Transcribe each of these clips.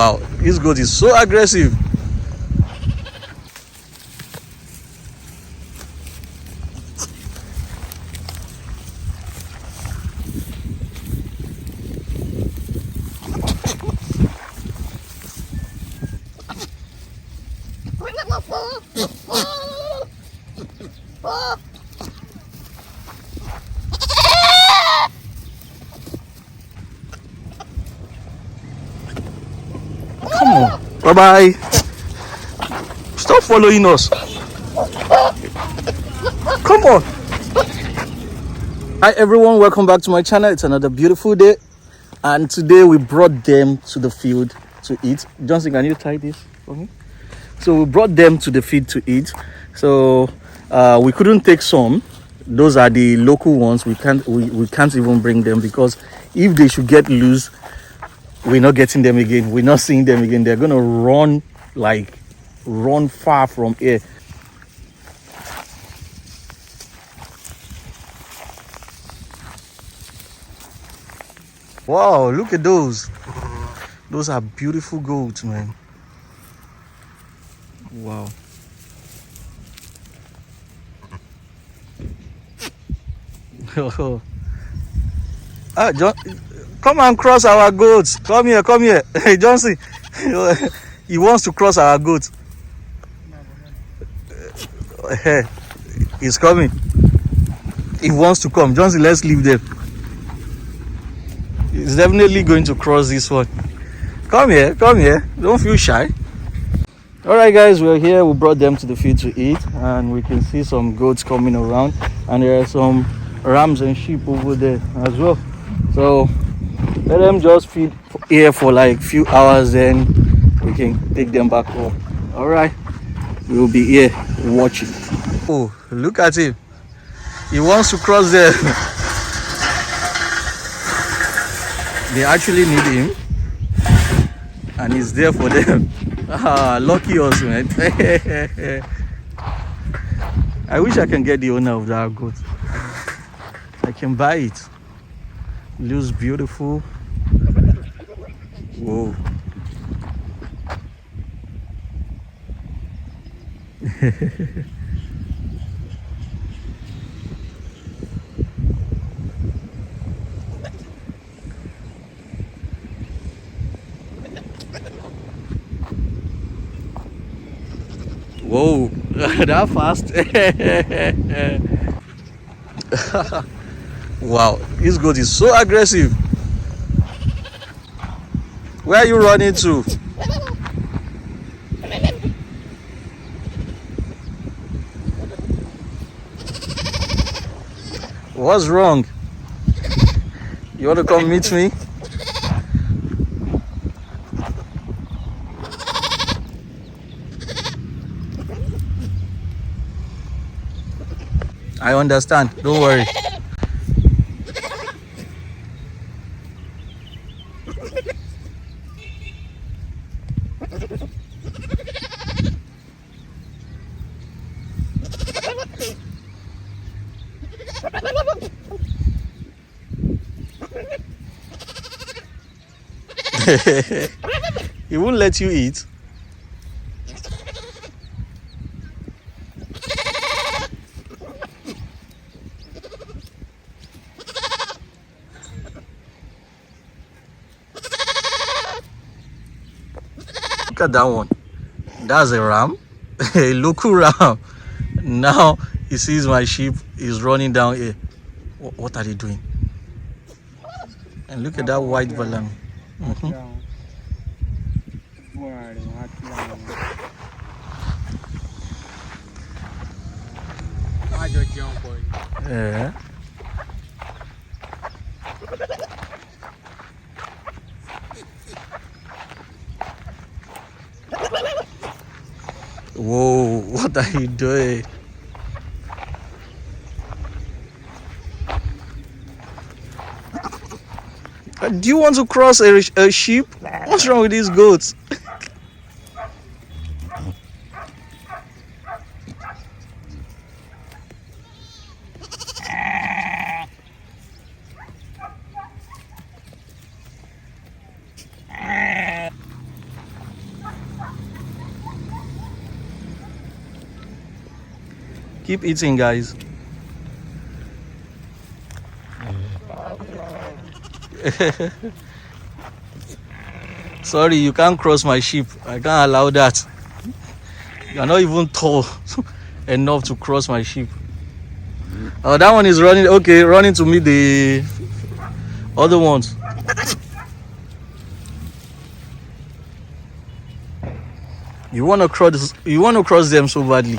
Wow, this goat is so aggressive. Come on. Bye-bye. Stop following us. Come on. Hi everyone, welcome back to my channel. It's another beautiful day. And today we brought them to the field to eat. Johnson, can you tie this for me? So we brought them to the field to eat. So we couldn't take some. Those are the local ones. We can't even bring them, because if they should get loose, we're not getting them again. We're not seeing them again. They're gonna run far from here. Wow, look at those. Those are beautiful goats, man. Wow. John, come and cross our goats. Come here, come here. Hey, Johnson. He wants to cross our goats. Hey, he's coming. He wants to come. Johnson, let's leave them. He's definitely going to cross this one. Come here, come here. Don't feel shy. All right, guys, we're here. We brought them to the field to eat, and we can see some goats coming around, and there are some rams and sheep over there as well. So let them just feed here for like few hours, then we can take them back home. All right, we'll be here watching. Oh, look at him. He wants to cross there. They actually need him, and he's there for them. Ah, lucky us, man. I wish I can get the owner of that goat. I can buy it. Looks beautiful. Whoa. Whoa, that fast. Wow, this goat is so aggressive. Where are you running to? What's wrong? You want to come meet me? I understand, don't worry. He won't let you eat. Look at that one. That's a ram, a local ram. Now he sees my sheep. He's running down here. What are they doing? And look at that white balam. Yeah. Whoa, what are you doing? Do you want to cross a sheep? What's wrong with these goats? Keep eating, guys. Sorry, you can't cross my sheep. I can't allow that. You're not even tall enough to cross my sheep. Oh, that one is running. Okay, running to meet the other ones. You want to cross? You want to cross them so badly.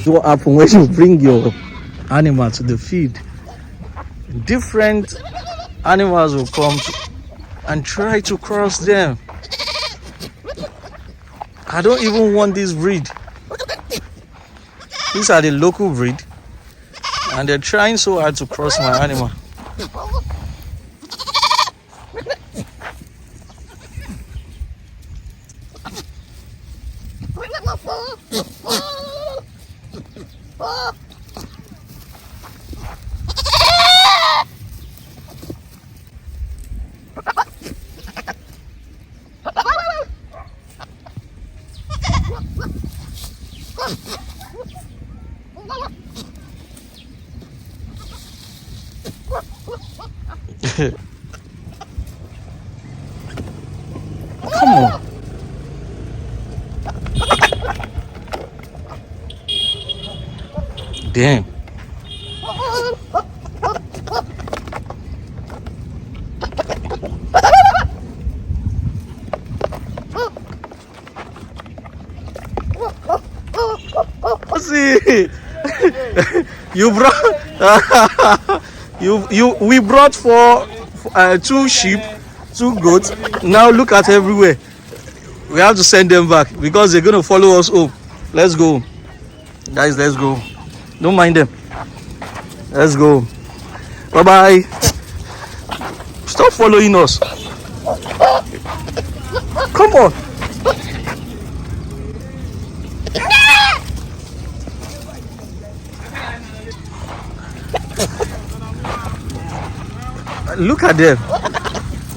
What happens when you bring your animal to the feed? Different animals will come and try to cross them. I don't even want this breed. These are the local breed, and they're trying so hard to cross my animal. Come on. Damn. See, you brought we brought two sheep, 2 goats. Now look at everywhere. We have to send them back because they're gonna follow us home. Let's go, guys. Let's go. Don't mind them. Let's go. Bye bye. Stop following us. Come on. Look at them.